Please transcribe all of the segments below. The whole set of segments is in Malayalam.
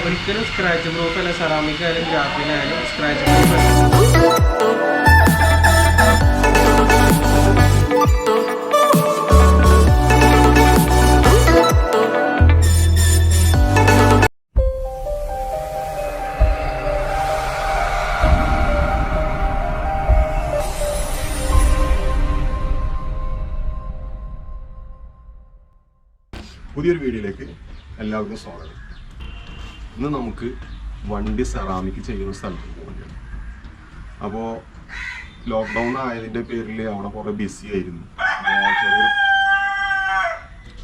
ഒരിക്കലും സ്ക്രാച്ച് പ്രൂഫ് അല്ല. സെറാമിക് ആയാലും ഗ്രാഫീൻ ആയാലും സ്ക്രാച്ച് പ്രൂഫ് അല്ല. പുതിയൊരു വീഡിയോയിലേക്ക് എല്ലാവർക്കും സ്വാഗതം. ഇന്ന് നമുക്ക് വണ്ടി സെറാമിക് ചെയ്യുന്ന സ്ഥലത്ത് പോവുകയാണ്. അപ്പോൾ ലോക്ക്ഡൗൺ ആയതിൻ്റെ പേരിൽ അവിടെ കുറേ ബിസി ആയിരുന്നു. ചെറിയ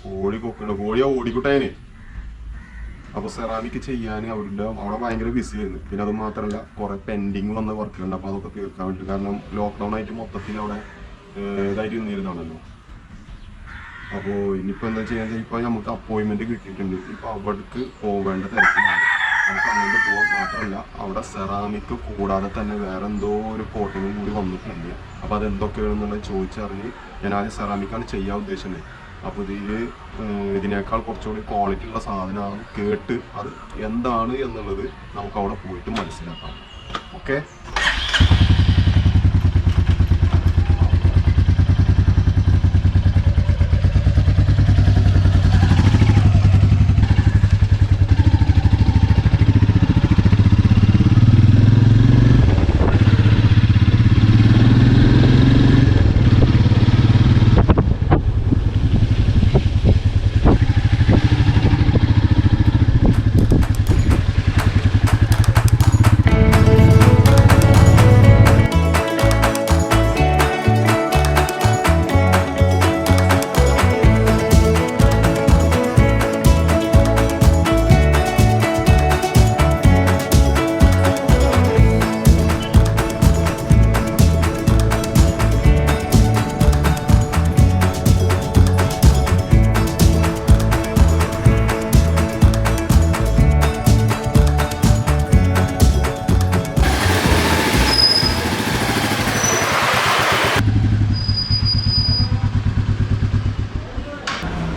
കോഴി കൊക്കുണ്ട്, കോഴിയാ ഓടിക്കുട്ടേനെ. അപ്പോൾ സെറാമിക് ചെയ്യാൻ അവിടെ ഭയങ്കര ബിസി ആയിരുന്നു. പിന്നെ അത് മാത്രമല്ല കുറേ പെൻഡിങ് വന്ന വർക്കുണ്ട്. അപ്പോൾ അതൊക്കെ തീർക്കാൻ വേണ്ടി, കാരണം ലോക്ക്ഡൗൺ ആയിട്ട് മൊത്തത്തിൽ അവിടെ ഇതായിട്ട് നിന്നിരുന്നാണല്ലോ. അപ്പോൾ ഇനിയിപ്പോൾ എന്താ ചെയ്യാന്ന് വെച്ചാൽ ഇപ്പോൾ നമുക്ക് അപ്പോയിൻമെൻറ്റ് കിട്ടിയിട്ടുണ്ട്. ഇപ്പോൾ അവിടേക്ക് പോവേണ്ട തിരക്കിലാണ്. നമുക്ക് അങ്ങോട്ട് പോകാൻ മാത്രമല്ല, അവിടെ സെറാമിക് കൂടാതെ തന്നെ വേറെ എന്തോ ഒരു കോട്ടിങ്ങും കൂടി വന്നിട്ടുണ്ട്. അപ്പോൾ അതെന്തൊക്കെയാണെന്നുള്ളത് ചോദിച്ചറിഞ്ഞ് ഞാൻ ആദ്യം സെറാമിക്കാണ് ചെയ്യാൻ ഉദ്ദേശിച്ചത്. അപ്പോൾ ഇതിനേക്കാൾ കുറച്ചുകൂടി ക്വാളിറ്റി ഉള്ള സാധനമാണ് കേട്ട് അത് എന്താണ് എന്നുള്ളത് നമുക്ക് അവിടെ പോയിട്ട് മനസ്സിലാക്കാം. ഓക്കെ,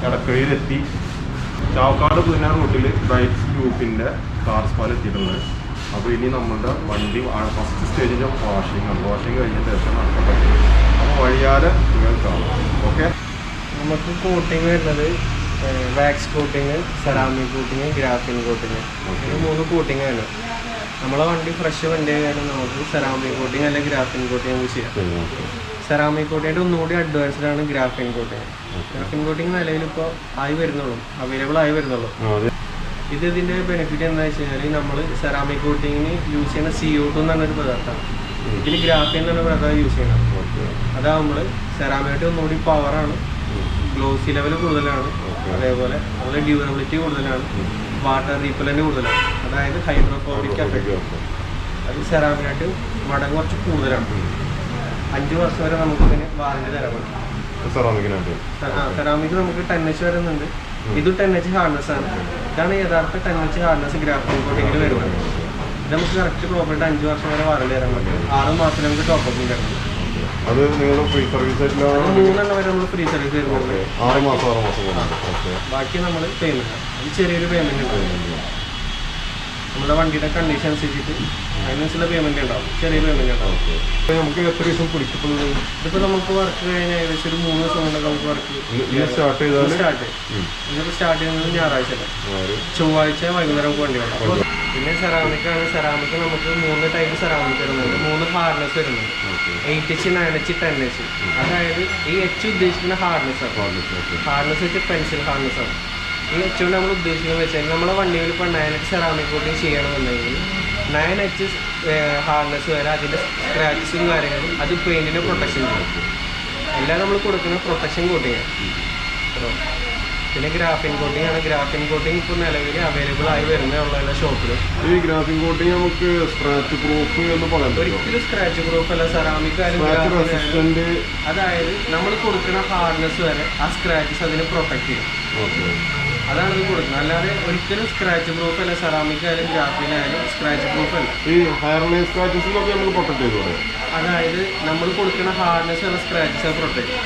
കടക്കഴിയിലെത്തി. ചാവക്കാട് പുതിന റൂട്ടിൽ ബ്രൈറ്റ്സ് ഗ്രൂപ്പിൻ്റെ കാർ സ്പാൽ എത്തിയിട്ടുണ്ട്. അപ്പോൾ ഇനി നമ്മളുടെ വണ്ടി ഫസ്റ്റ് സ്റ്റേജിൻ്റെ വാഷിംഗ് ആണ്. വാഷിംഗ് കഴിഞ്ഞ ശേഷം നടക്കാൻ പറ്റും. അപ്പോൾ വഴിയാതെ നിങ്ങൾ കാണാം. ഓക്കെ, നമുക്ക് കോട്ടിങ് വരുന്നത് wax coating, ceramic coating, graphene coating, ഇത് 3 കോട്ടിങ് ആണ്. നമ്മളെ വണ്ടി ഫ്രഷ് വണ്ടി ആയാലും നമുക്ക് സെറാമിക് കോട്ടിങ് അല്ലെങ്കിൽ ഗ്രാഫീൻ കോട്ടിങ് നമുക്ക് ചെയ്യാം. സെറാമിക് കോട്ടിങ്ങിൻ്റെ ഒന്നുകൂടി അഡ്വാൻസ്ഡ് ആണ് ഗ്രാഫീൻ കോട്ടിങ്. ഗ്രാഫീൻ കോട്ടിങ് നിലവിലിപ്പോൾ ആയി വരുന്നുള്ളൂ, അവൈലബിൾ ആയി വരുന്നുള്ളൂ. ഇതിൻ്റെ ബെനിഫിറ്റ് എന്താണെന്ന് വെച്ച് കഴിഞ്ഞാൽ നമ്മൾ സെറാമിക് കോട്ടിങ്ങിന് യൂസ് ചെയ്യുന്ന CO2 എന്ന് പറഞ്ഞൊരു പദാർത്ഥമാണ്. ഇതിൽ ഗ്രാഫീൻ എന്ന് പറഞ്ഞ പദാർത്ഥം യൂസ് ചെയ്യണം. അതാകുമ്പോൾ സെറാമിക് ഒന്നുകൂടി പവറാണ്, ഗ്ലോസി ലെവൽ കൂടുതലാണ്, അതേപോലെ അതുപോലെ ഡ്യൂറബിലിറ്റി കൂടുതലാണ്, വാട്ടർ റീപ്പലൻ്റ് കൂടുതലാണ്. അതായത് ഹൈഡ്രോഫോബിക് എഫക്റ്റ് അത് സെറാമിനായിട്ട് മടങ്ങ് കുറച്ച് കൂടുതലാണ്. 5 വർഷം വരെ നമുക്ക് ഇതിന് വാറണ്ടി തരാൻ പറ്റും. സെറാമിക് നമുക്ക് 10H വരുന്നുണ്ട്. ഇത് 10H ഹാർഡ്നെസ് ആണ്. ഇതാണ് യഥാർത്ഥ 10H ഹാർഡ്നെസ് ഗ്രാഫീൻ കോട്ടിങ്ങിൽ വരുന്നത്. ഇത് നമുക്ക് കറക്റ്റ് പ്രോപ്പർട്ടി 5 വർഷം വരെ വാറണ്ടി തരാൻ പറ്റും. 6 മാസം നമുക്ക് ടോപ്പ് തരണം. അത് നിങ്ങൾ ഫ്രീ സർവീസ് 3 വരെ നമ്മൾ ഫ്രീ സർവീസ് തരുന്നുണ്ട്. 6 മാസം. ബാക്കി നമ്മൾ പേയ്മെന്റ്, അത് ചെറിയൊരു പേയ്മെന്റ് ഉണ്ട്. നമ്മുടെ വണ്ടിയുടെ കണ്ടീഷൻ അനുസരിച്ചിട്ട് അതിനനുസരിച്ചുള്ള പേയ്മെന്റ് ഉണ്ടാവും, ചെറിയ പേയ്മെന്റ് ഉണ്ടാവും. നമുക്ക് എത്ര ദിവസം പിടിക്കും? ഇതിപ്പോൾ നമുക്ക് വർക്ക് കഴിഞ്ഞാൽ ഏകദേശം ഒരു 3 ദിവസം കൊണ്ട് നമുക്ക് വർക്ക് സ്റ്റാർട്ട് ചെയ്യുന്നത് ഞായറാഴ്ച, ചൊവ്വാഴ്ച വൈകുന്നേരം നമുക്ക് വണ്ടി വേണം. അപ്പോൾ പിന്നെ സെറാമിക് ആണ്. സെറാമിക് നമുക്ക് 3 ടൈപ്പ് സെറാമിക് വരുന്നുണ്ട്, 3 ഹാർഡ്നെസ് വരുന്നുണ്ട്. 8H, 9H, 10H. അതായത് ഈ H ഉദ്ദേശിക്കുന്ന ഹാർഡ്നെസ് ആണ്. ഹാർഡ്നെസ് വെച്ച് പെൻസിൽ ഹാർഡ്നെസ് ആണ്. ഈ H കൊണ്ട് നമ്മൾ ഉദ്ദേശിക്കുന്നത് വെച്ചാൽ നമ്മുടെ വണ്ടിയിൽ ഇപ്പോൾ 9H സെറാമിക് കോട്ടിങ് ചെയ്യണമെന്നുണ്ടെങ്കിൽ 9H ഹാർഡ്നെസ് വരെ അതിൻ്റെ സ്ക്രാച്ചസും കാര്യങ്ങളും അത് പെയിൻറ്റിന് പ്രൊട്ടക്ഷൻ ചെയ്യും. എല്ലാം നമ്മൾ കൊടുക്കുന്ന പ്രൊട്ടക്ഷൻ കോട്ടിങ്ങാണ്. പിന്നെ ഗ്രാഫീൻ കോട്ടിങ് ആണ്. ഗ്രാഫീൻ കോട്ടിങ് ഇപ്പോൾ നിലവിൽ അവൈലബിൾ ആയി വരുന്ന ഷോപ്പിൽ. ഈ ഗ്രാഫീൻ കോട്ടിങ് നമുക്ക് സ്ക്രാച്ച് പ്രൂഫ് എന്ന് പറയാം. ഒരിക്കലും സ്ക്രാച്ച് പ്രൂഫ് അല്ല. സെറാമിക് ആയാലും അതായത് നമ്മൾ കൊടുക്കുന്ന ഹാർഡ്നെസ് വരെ ആ സ്ക്രാച്ചസ് അതിനെ പ്രൊട്ടക്ട് ചെയ്യും. അതാണ് ഇത് കൊടുക്കുന്നത്. അല്ലാതെ ഒരിക്കലും സ്ക്രാച്ച് പ്രൂഫ് അല്ല. സെറാമിക് ആയാലും ഗ്രാഫീൻ ആയാലും സ്ക്രാച്ച് പ്രൂഫ് അല്ല. ഈ ഹെയർലൈൻ സ്ക്രാച്ചസ് നമുക്ക് പ്രൊട്ടക്ട് ചെയ്തു. അതായത് നമ്മൾ കൊടുക്കുന്ന ഹാർഡ്നെസ് ഉള്ള സ്ക്രാച്ചസ് പ്രൊട്ടക്ട് ചെയ്യും.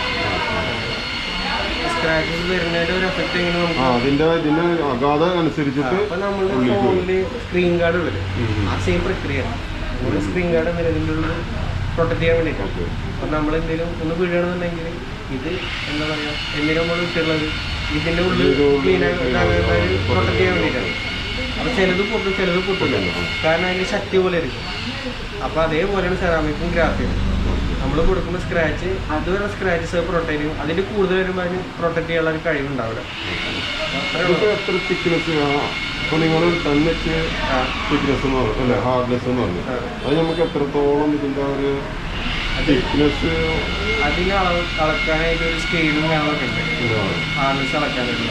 സ്ക്രാച്ചസ് വരുന്നതിന്റെ ഒരു എഫക്ട് എങ്ങനെ നമുക്ക് ഇതിന്റെ അഗാധം അനുസരിച്ചിട്ട് അപ്പൊ നമ്മുടെ ഫോണില് സ്ക്രീൻ ഗാർഡ് വരും ആ സെയിം പ്രക്രിയയാണ് നമ്മുടെ സ്ക്രീൻ ഗാർഡ് നിലവിലുള്ള പ്രൊട്ടക്ട് ചെയ്യാൻ വേണ്ടിയിട്ടാണ്. അപ്പൊ നമ്മൾ എന്തെങ്കിലും ഒന്ന് വീഴണമെന്നുണ്ടെങ്കിൽ ഇത് എന്താ പറയാ എന്തിനും നമ്മൾ ഇട്ടുള്ളത് ഇതിന്റെ ഉള്ളിൽ ക്ലീൻ പ്രൊട്ടക്ട് ചെയ്യാൻ വേണ്ടിയിട്ടാണ്. അപ്പൊ ചിലത് പൊട്ടില്ല കാരണം അതിന്റെ ശക്തി പോലെ ഇരിക്കും. അപ്പൊ അതേപോലെയാണ് സെറാമിക്കും ഗ്രാഫീനും. നമ്മൾ കൊടുക്കുന്ന സ്ക്രാച്ച് അതുവരെ സ്ക്രാച്ചസ് പ്രൊട്ടക്ട് ചെയ്യും. അതിന്റെ കൂടുതൽ വരുമ്പോൾ അതിന് പ്രൊട്ടക്ട് ചെയ്യാനുള്ള ഒരു കഴിവുണ്ടാവില്ല. നിങ്ങൾ തന്നിച്ച് തിക്നെസ് എന്ന് പറഞ്ഞു അല്ലെ ഹാർഡ്നെസ് എന്ന് പറഞ്ഞു അത് നമുക്ക് എത്രത്തോളം ഇതിന്റെ ഒരു തിക്നെസ് അതിന് അളക്കാനായിട്ട് ഒരു സ്കെയിലും കാര്യങ്ങളൊക്കെ ഉണ്ട്. ഹാർഡ്നെസ് അളക്കാനായിട്ട്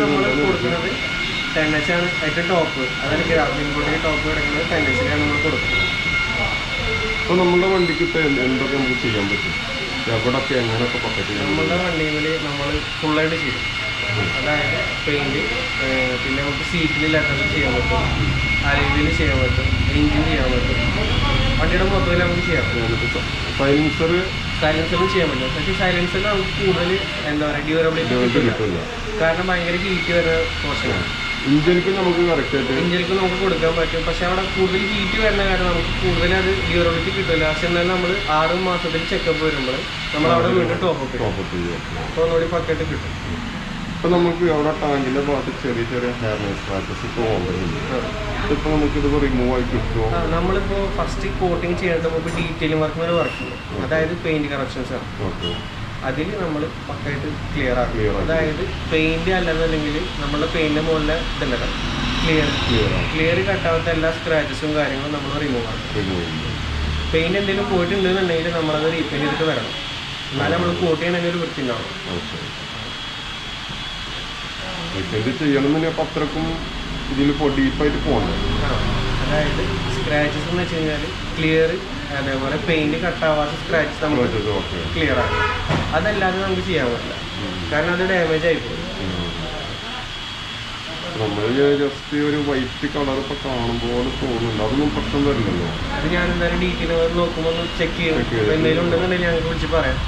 നമ്മൾ കൊടുക്കുന്നത് 10H ആണ് ഏറ്റവും ടോപ്പ്. അതായത് ഗ്രാഫീൻ ബോർഡിന്റെ ടോപ്പ് കിടക്കുന്നത് 10Hലാണ് നമ്മൾ കൊടുക്കുന്നത്. അപ്പോൾ നമ്മുടെ വണ്ടിക്ക് ഇപ്പോൾ എന്തൊക്കെ നമുക്ക് ചെയ്യാൻ പറ്റും? എവിടെയൊക്കെ എങ്ങനെയൊക്കെ പക്കറ്റ് നമ്മളുടെ വണ്ടിയിൽ നമ്മൾ ഫുള്ളായിട്ട് ചെയ്യും. അതായത് പെയിൻറ്റ്, പിന്നെ നമുക്ക് സീറ്റിൽ ലെറ്ററിൽ ചെയ്യാൻ പറ്റും, അലവിൽ ചെയ്യാൻ പറ്റും, എഞ്ചിൻ ചെയ്യാൻ പറ്റും, വണ്ടിയുടെ മൊത്തത്തിൽ നമുക്ക് ചെയ്യാൻ പറ്റും. സൈലൻസറും ചെയ്യാൻ പറ്റും. പക്ഷേ സൈലൻസറിൽ നമുക്ക് കൂടുതൽ എന്താ പറയുക ഡ്യൂറബിലിറ്റി കിട്ടില്ല. കാരണം ഭയങ്കര ഹീറ്റ് വരുന്ന പോർഷനാണ്. ഇഞ്ചിനിക്ക് നമുക്ക് കറക്റ്റായിട്ട് ഇഞ്ചിനിക്ക് നമുക്ക് കൊടുക്കാൻ പറ്റും. പക്ഷെ അവിടെ കൂടുതൽ ഹീറ്റ് വരുന്ന കാരണം നമുക്ക് കൂടുതൽ അത് ഡ്യൂറബിലിറ്റി കിട്ടില്ല. പക്ഷെ എന്നാലും നമ്മൾ 6 മാസത്തിൽ ചെക്കപ്പ് വരുമ്പോൾ നമ്മൾ അവിടെ വീണ്ടും ടോപ്പ് ചെയ്യും. അപ്പോൾ ഒന്നുകൂടി പക്കറ്റ് കിട്ടും. ഇപ്പം നമുക്ക് അവിടെ ടാങ്കിൻ്റെ ഭാഗത്ത് ചെറിയ ഹെയർ സ്ക്രാച്ചസ് ഇപ്പോൾ ഓൾറെഡി ഇപ്പോൾ നമുക്കിത് റിമൂവ് ആയി കിട്ടുമോ? നമ്മളിപ്പോൾ ഫസ്റ്റ് കോട്ടിങ് ചെയ്യേണ്ടത് നമുക്ക് ഡീറ്റെയിലിംഗ് വർക്കിന് വർക്ക് ചെയ്യും. അതായത് പെയിൻറ്റ് കറക്ഷൻസ് ആണ്. അതിൽ നമ്മൾ പക്കായിട്ട് ക്ലിയർ ആക്കും. അതായത് പെയിൻറ്റ് അല്ലെന്നുണ്ടെങ്കിൽ നമ്മളുടെ പെയിൻറ്റിൻ്റെ മുകളിലെ ഇതല്ല ക്ലിയർ കട്ടാവാത്ത എല്ലാ സ്ക്രാച്ചസും കാര്യങ്ങളും നമ്മൾ റിമൂവ് ആക്കും. പെയിൻറ്റ് എന്തെങ്കിലും പോയിട്ടുണ്ടെന്നുണ്ടെങ്കിൽ നമ്മളത് റീപെയിൻറ്റ് ചെയ്തിട്ട് വരണം. എന്നാലും നമ്മൾ കോട്ട് ചെയ്യണമെങ്കിൽ ഒരു വൃത്തി ഉണ്ടാവും. ചെയ്യണമെന്ന് അത്രക്കും ഇതിൽ ഡീപ്പായിട്ട് പോകണം. അതായത് സ്ക്രാച്ചസ് എന്ന് വെച്ച് കഴിഞ്ഞാൽ ക്ലിയർ, അതേപോലെ പെയിന്റ് കട്ടാവാത്ത സ്ക്രാച്ചസ് നമുക്ക് ക്ലിയർ ആക്കും. അതല്ലാതെ നമുക്ക് ചെയ്യാൻ പറ്റില്ല, കാരണം അത് ഡാമേജ് ആയിപ്പോകും. നമ്മൾ ജസ്റ്റ് ഒരു വൈറ്റ് കളർ ഇപ്പൊ കാണുമ്പോൾ തോന്നുന്നുണ്ട്, അതൊന്നും പ്രശ്നം വരില്ലല്ലോ. അത് ഞാൻ എന്തായാലും ഡീറ്റെയിൽ നോക്കുമ്പോൾ ഒന്ന് ചെക്ക് ചെയ്യും. എന്തെങ്കിലും ഉണ്ടെന്നുണ്ടെങ്കിൽ ഞങ്ങൾക്ക് വിളിച്ച് പറയാം.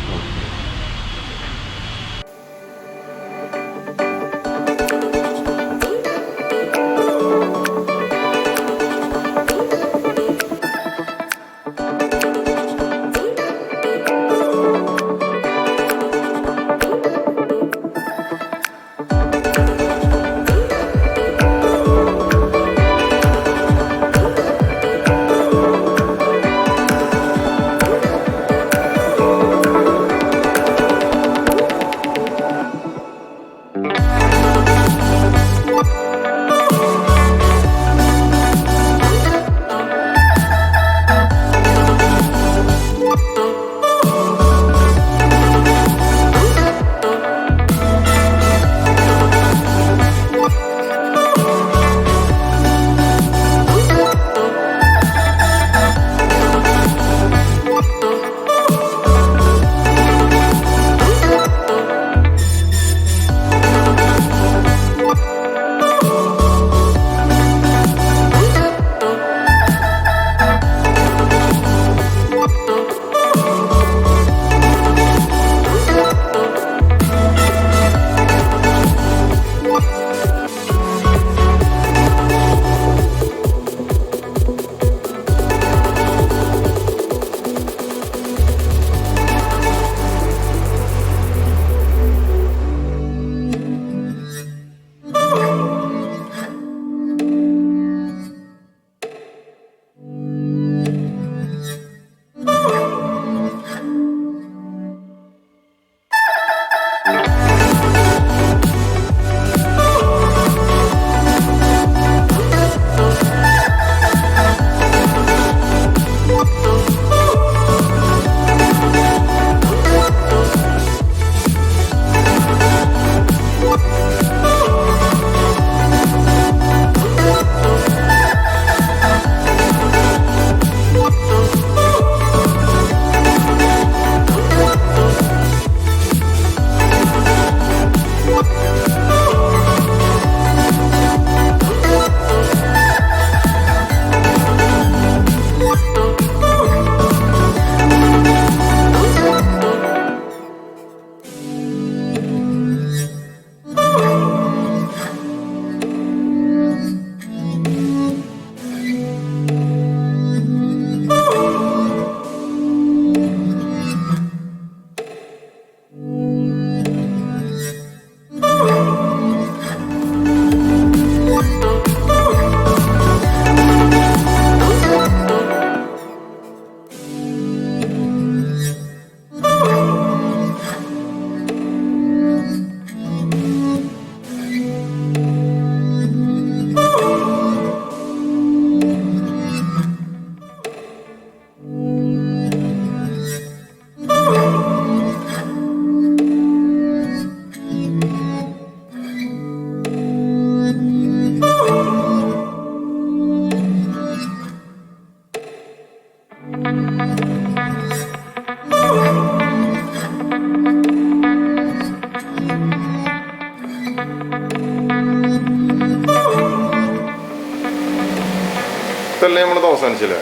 വർക്കെല്ലാം നമ്മൾ അവസാനിച്ചില്ലേ?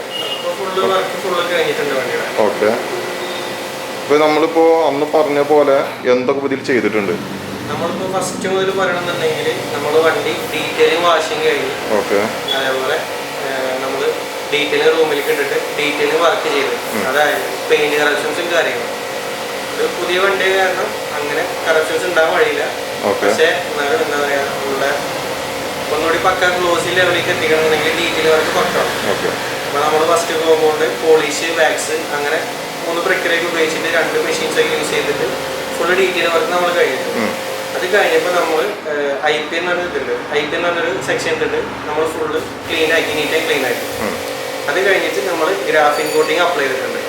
ഓക്കെ. ഇപ്പൊ നമ്മളിപ്പോ അന്ന് പറഞ്ഞ പോലെ എന്തൊക്കെ ഇതിൽ ചെയ്തിട്ടുണ്ട്? നമ്മളിപ്പോ ഫസ്റ്റ് മുതൽ പറയണമെന്നുണ്ടെങ്കിൽ നമ്മൾ വണ്ടി ഡീറ്റെയിലിംഗ് വാഷിംഗ് കഴിഞ്ഞു. ഓക്കെ. അതേപോലെ നമ്മൾ ഡീറ്റെയിലിംഗ് റൂമിലേക്ക് ഇട്ടിട്ട് ഡീറ്റെയിലിംഗ് വർക്ക് ചെയ്ത്, അതായത് പെയിന്റ് കറക്ഷൻസും കാര്യങ്ങളും. ഒരു പുതിയ വണ്ടി കാരണം അങ്ങനെ കറക്ഷൻസ് ഉണ്ടാകാൻ വഴിയില്ല. പക്ഷേ എന്നാലും എന്താ പറയാ, നമ്മുടെ ഒന്നുകൂടി പക്ക ഗ്ലോസി ലെവലിലേക്ക് എത്തിക്കണമെന്നുണ്ടെങ്കിൽ ഡീറ്റെയിൽ വർക്ക് പക്കണം. അപ്പോൾ നമ്മൾ ഫസ്റ്റ് കോമ്പൗണ്ട്, പോളിഷ്, വാക്സ് അങ്ങനെ 3 പ്രക്രിയയൊക്കെ ഉപയോഗിച്ചിട്ട് 2 മെഷീൻസ് ഒക്കെ യൂസ് ചെയ്തിട്ട് ഫുള്ള് ഡീറ്റെയിൽ വർക്ക് നമ്മൾ കഴിഞ്ഞിട്ടുണ്ട്. അത് കഴിഞ്ഞപ്പോൾ നമ്മൾ IP എന്ന് പറഞ്ഞ ഇതുണ്ട്. IP എന്ന് പറഞ്ഞൊരു സെക്ഷൻ ഇട്ടിട്ട് നമ്മൾ ഫുള്ള് ക്ലീൻ ആക്കി, നീറ്റായി ക്ലീൻ ആക്കി. അത് കഴിഞ്ഞിട്ട് നമ്മൾ ഗ്രാഫിൻ കോട്ടിങ് അപ്ലൈ ചെയ്തിട്ടുണ്ട്.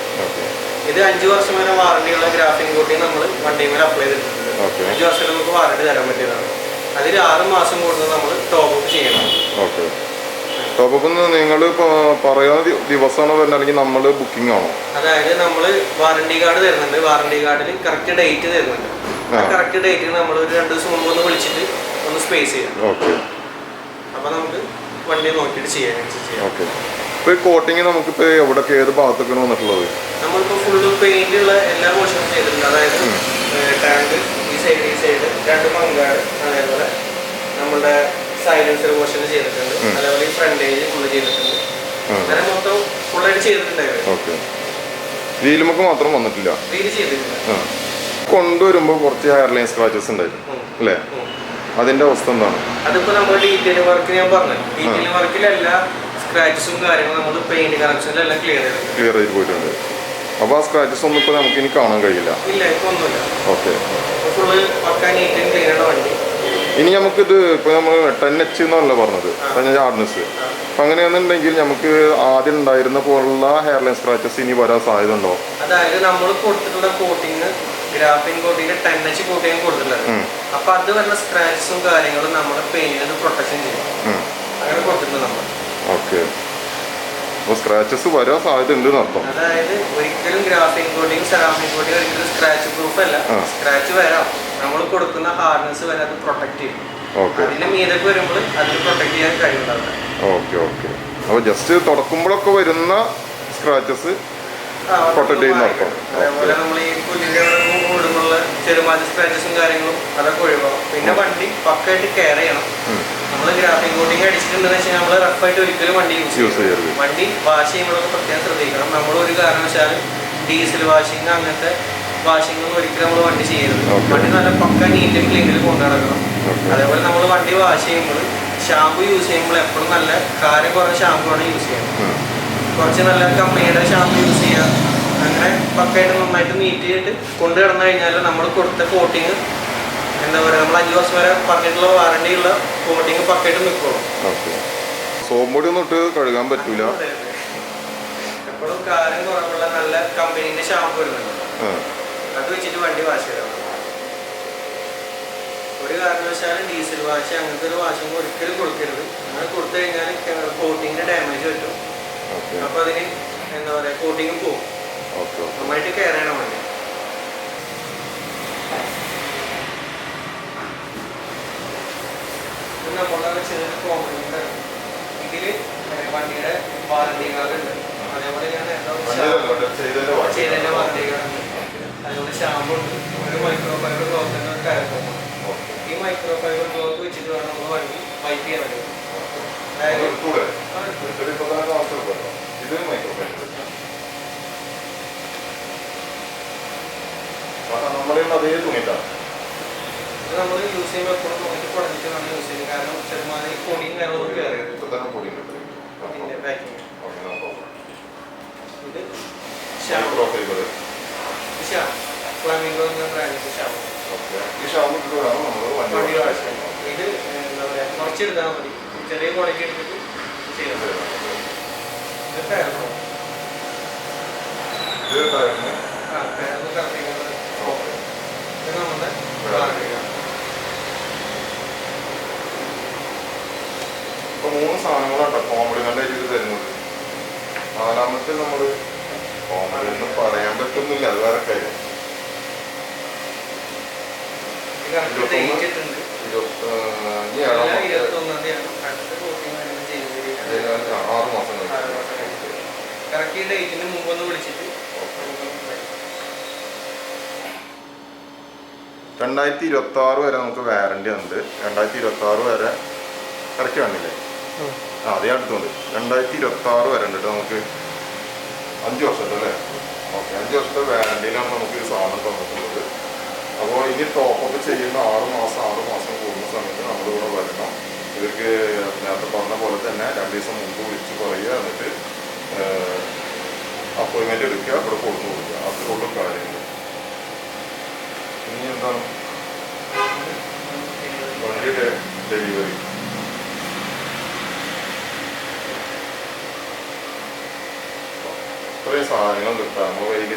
ഇത് 5 വർഷം വരെ വാറണ്ടിയുള്ള ഗ്രാഫിൻ കോട്ടിങ് നമ്മൾ വണ്ടി മേലെ അപ്ലൈ ചെയ്തിട്ടുണ്ട്. 5 വർഷം നമുക്ക് വാറണ്ടി തരാൻ പറ്റിയതാണ്. അതിൽ 6 മാസം കൂടുന്നത് നമ്മൾ ടോപ്പ് അപ്പ് ചെയ്യണം. ടോപ്പ് അപ്പ് നിങ്ങൾ പറയാവുന്ന ദിവസമാണോ വരുന്നത്, അല്ലെങ്കിൽ നമ്മൾ ബുക്കിംഗ് ആണോ? അതായത് നമ്മൾ വാറണ്ടി കാർഡ് തരുന്നുണ്ട്. വാറണ്ടി കാർഡിൽ കറക്റ്റ് ഡേറ്റ് തരുന്നുണ്ട്. കറക്റ്റ് ഡേറ്റിൽ നമ്മൾ ഒരു 2 ദിവസം മുമ്പ് ഒന്ന് വിളിച്ചിട്ട് ഒന്ന് സ്പേസ് ചെയ്യാം. അപ്പൊ നമുക്ക് വണ്ടി നോക്കിയിട്ട് ചെയ്യാം. കോട്ടിങ് നമുക്കിപ്പോ എവിടെയൊക്കെ ഏത് ഭാഗത്തൊക്കെയാണ് വന്നിട്ടുള്ളത്? നമ്മളിപ്പോ ഫുള്ള് പെയിന്റ് ഉള്ള എല്ലാ പോർഷനും ചെയ്തിട്ടുണ്ട്. അതായത് ടാങ്ക്, ഈ സൈഡ് 2 മങ്കാട്, അതേപോലെ നമ്മുടെ സൈലൻസർ പോർഷൻ ചെയ്തിട്ടുണ്ട്. അതേപോലെ ഈ ഫ്രണ്ടേജ് ഫുള്ള് ചെയ്തിട്ടുണ്ട്. അങ്ങനെ മൊത്തം ഫുള്ളായിട്ട് ചെയ്തിട്ടുണ്ടായിരുന്നു. വീലുമൊക്കെ മാത്രം വന്നിട്ടില്ല. വീല് ചെയ്തിട്ടില്ല. കൊണ്ടുവരുമ്പോ കുറച്ച് ഹെയർലൈൻ സ്ക്രാച്ചസ് ഉണ്ടായിരുന്നു അല്ലേ? അതിന്റെ അവസ്ഥ എന്താണ്? അതിപ്പോ നമ്മൾ ഡീറ്റെയിൽ വർക്ക് ഞാൻ പറഞ്ഞു, ഡീറ്റെയിൽ വർക്കിലെല്ലാ സ്ക്രാച്ചസും കാര്യങ്ങളും നമ്മൾ പെയിന്റ് കറക്ഷനിലെല്ലാം ക്ലിയർ ചെയ്ത് പോയിട്ടുണ്ട്. അപ്പൊ ആ സ്ക്രാച്ചസ് ഒന്നും ഇപ്പൊ നമുക്ക് ഇനി കാണാൻ കഴിയില്ല. ഇല്ല, ഇപ്പൊ ഒന്നുമില്ല. ഓക്കെ. ഫുള്ള് പക്കാ നീറ്റ് ആൻഡ് ക്ലീൻ ആണ് വണ്ടി. ഇനി നമുക്കിത് ഇപ്പൊ നമ്മൾ 10H എന്നല്ല പറഞ്ഞത്, ഹാർഡ്നെസ്. അപ്പൊ അങ്ങനെയാണെന്നുണ്ടെങ്കിൽ നമുക്ക് ആദ്യം ഉണ്ടായിരുന്ന പോലുള്ള ഹെയർലൈൻ സ്ക്രാച്ചസ് ഇനി വരാൻ സാധ്യത ഉണ്ടോ? അതായത് നമ്മൾ കൊടുത്തിട്ടുള്ള coating graphene coating 10H coating കൊടുത്തിട്ടുള്ളത്. അപ്പൊ അത് വരുന്ന സ്ക്രാച്ചസും കാര്യങ്ങളും നമ്മുടെ പെയിന്റിന് പ്രൊട്ടക്ഷൻ ചെയ്യും. അങ്ങനെ കൊടുത്തിട്ടുണ്ട് നമ്മൾ. ഓക്കെ. അപ്പൊ സ്ക്രാച്ചസ് വരാൻ സാധ്യത ഉണ്ട് എന്നർത്ഥം. അതായത് ഒരിക്കലും ഗ്രാഫിൻ കോട്ടിങ്, സെറാമിക് കോട്ടിങ് ഒരിക്കലും സ്ക്രാച്ച് പ്രൂഫ് അല്ല. സ്ക്രാച്ച് വരാം, നമ്മൾ കൊടുക്കുന്ന ഹാർഡ്നെസ് വരെ അത് പ്രൊട്ടക്ട് ചെയ്യും. അതിന്റെ മീതൊക്കെ വരുമ്പോൾ അതിന് പ്രൊട്ടക്ട് ചെയ്യാൻ കഴിവുണ്ടാവില്ല. ഓക്കെ. അപ്പൊ ജസ്റ്റ് തുടക്കുമ്പോഴൊക്കെ വരുന്ന സ്ക്രാച്ചസ് പ്രൊട്ടക്ട് ചെയ്യുന്ന അർത്ഥം. അതേപോലെ നമ്മൾ ഈ പുല്ലിന്റെ കൂടുമ്പോൾ ചെറുമാതി സ്ക്രാച്ചസും കാര്യങ്ങളും അതൊക്കെ ഒഴിവാകും. പിന്നെ വണ്ടി പക്കായിട്ട് കെയർ ചെയ്യണം. നമ്മൾ ഗ്രാഫിൻ കോട്ടിങ് അടിച്ചിട്ടുണ്ടെന്ന് വെച്ചാൽ നമ്മൾ റഫായിട്ട് ഒരിക്കലും വണ്ടി യൂസ് ചെയ്യരുത്. വണ്ടി വാഷ് ചെയ്യുമ്പോഴൊക്കെ പ്രത്യേകം ശ്രദ്ധിക്കണം. നമ്മൾ ഒരു കാരണവശാലും ഡീസൽ വാഷിങ് അങ്ങനത്തെ വാഷിംഗ് ഒന്നും ഒരിക്കലും നമ്മൾ വണ്ടി ചെയ്യരുത്. വണ്ടി നല്ല പക്ക നീറ്റ് ആൻഡ് ക്ലീനിൽ കൊണ്ടു നടക്കണം. അതേപോലെ നമ്മൾ വണ്ടി വാഷ് ചെയ്യുമ്പോൾ ഷാമ്പു യൂസ് ചെയ്യുമ്പോൾ എപ്പോഴും നല്ല കാര്യം കുറഞ്ഞ ഷാമ്പു ആണ് യൂസ് ചെയ്യുന്നത്. കുറച്ച് നല്ല കമ്പനിയുടെ ഷാമ്പു യൂസ് ചെയ്യുക. അങ്ങനെ പക്കായിട്ട് നന്നായിട്ട് നീറ്റ് ചെയ്തിട്ട് കൊണ്ടു കിടന്നു കഴിഞ്ഞാൽ നമ്മൾ കൊടുത്ത കോട്ടിങ് എന്താ പറയുക, നമ്മൾ 5 വർഷം വരെ പറഞ്ഞിട്ടുള്ള വാറണ്ടിയുള്ള കോട്ടിങ് പക്കായിട്ട് നിൽക്കുള്ളൂ. സോപ്പ് പൊടി ഒന്നും ഇട്ട് കഴുകാൻ പറ്റൂല. എപ്പോഴും കാര്യം കുറവുള്ള നല്ല കമ്പനീന്റെ ഷാമ്പു വരുന്നുണ്ട്. അത് വെച്ചിട്ട് വണ്ടി വാഷ് ചെയ്യണം. ഒരു കാരണവശാലും ഡീസൽ വാഷ് അങ്ങനത്തെ ഒരു വാഷിംഗ് ഒരിക്കലും കൊടുക്കരുത്. അങ്ങനെ കൊടുത്തു കഴിഞ്ഞാൽ കോട്ടിങ്ങിന് ഡാമേജ് പറ്റും. അപ്പൊ അതിന് എന്താ പറയാ, കോട്ടിങ് പോകും. നന്നായിട്ട് കെയർ ചെയ്യണം വണ്ടി. നമ്മളെ ചെറിയ കോമ്പൗണ്ട് ഇതില് വണ്ടിയുടെ വാറണ്ടി കാർഡ് ഉണ്ട്. അതേപോലെ ഞാൻ ചെയ്തതിന്റെ വാറണ്ടി കാർഡ് ഉണ്ട്. അതുപോലെ ഷാമ്പു ഉണ്ട്. ഒരു മൈക്രോ ഫൈബർ ക്ലോത്ത് കയറും. ഈ മൈക്രോ ഫൈബർ ക്ലോത്ത് വെച്ചിട്ട് വേണം നമ്മൾ വണ്ടി വൈപ്പ് ചെയ്യാൻ പറ്റും. അതേ തുണിട്ടാ നമ്മൾ യൂസ് ചെയ്യുമ്പോൾ എപ്പോഴും നോക്കി കുറഞ്ഞിട്ട് നമ്മൾ യൂസ് ചെയ്യും. കാരണം ചെറുമാതിരി പൊടിയും കാര്യങ്ങളൊന്നും കയറിയത് ഇത് ഫ്ലാമിംഗോ എന്ന ബ്രാൻഡിന്റെ ഷാമ്പു. ഇത് എന്താ പറയുക, കുറച്ചെടുത്താൽ മതി. ചെറിയ ക്വാളിറ്റി എടുത്തിട്ട് ചെയ്താൽ മതി. ഇപ്പൊ 3 സാധനങ്ങളാട്ടോ കോംപ്ലിമെന്റ് ആയിട്ട് തരുന്നത്. 4ാമത്തെ നമ്മള് കോംപ്ലിമെന്റ് ഒന്നും പറയാൻ പറ്റുന്നില്ല, അത് വേറെ കാര്യം. 6 മാസം കറക്റ്റ് ഈ ഡേറ്റിന് മുമ്പ് ഒന്ന് വിളിച്ചിട്ട് 2026 വരെ നമുക്ക് വാറണ്ടി ഉണ്ട്. 2026 വരെ കറക്റ്റ് കാണില്ലേ? അതേ അടുത്തുണ്ട്. 2026 വരെ ഉണ്ട് നമുക്ക് 5 വർഷത്തെ അല്ലേ? ഓക്കെ, 5 വർഷത്തെ വാറണ്ടിയിലാണ് നമുക്ക് ഈ സാധനം തന്നിട്ടുള്ളത്. അപ്പോൾ ഇനി ടോപ്പപ്പ് ചെയ്യുന്ന 6 മാസം കൂടുന്ന സമയത്ത് നമ്മളിവിടെ വരണം. ഇവർക്ക് നേരത്തെ പറഞ്ഞ പോലെ തന്നെ 2 ദിവസം മുമ്പ് വിളിച്ച് പറയുക, എന്നിട്ട് അപ്പോയിൻമെൻറ്റ് എടുക്കുക, ഇവിടെ കൊടുത്തു കൊടുക്കുക. അത്രയുള്ള കാര്യങ്ങൾ. ഇനി എന്താണ് വണ്ടിയുടെ ഡെലിവറി? ഇത്രയും സാധനങ്ങൾ കിട്ടാം നമ്മൾ കയ്യിൽ.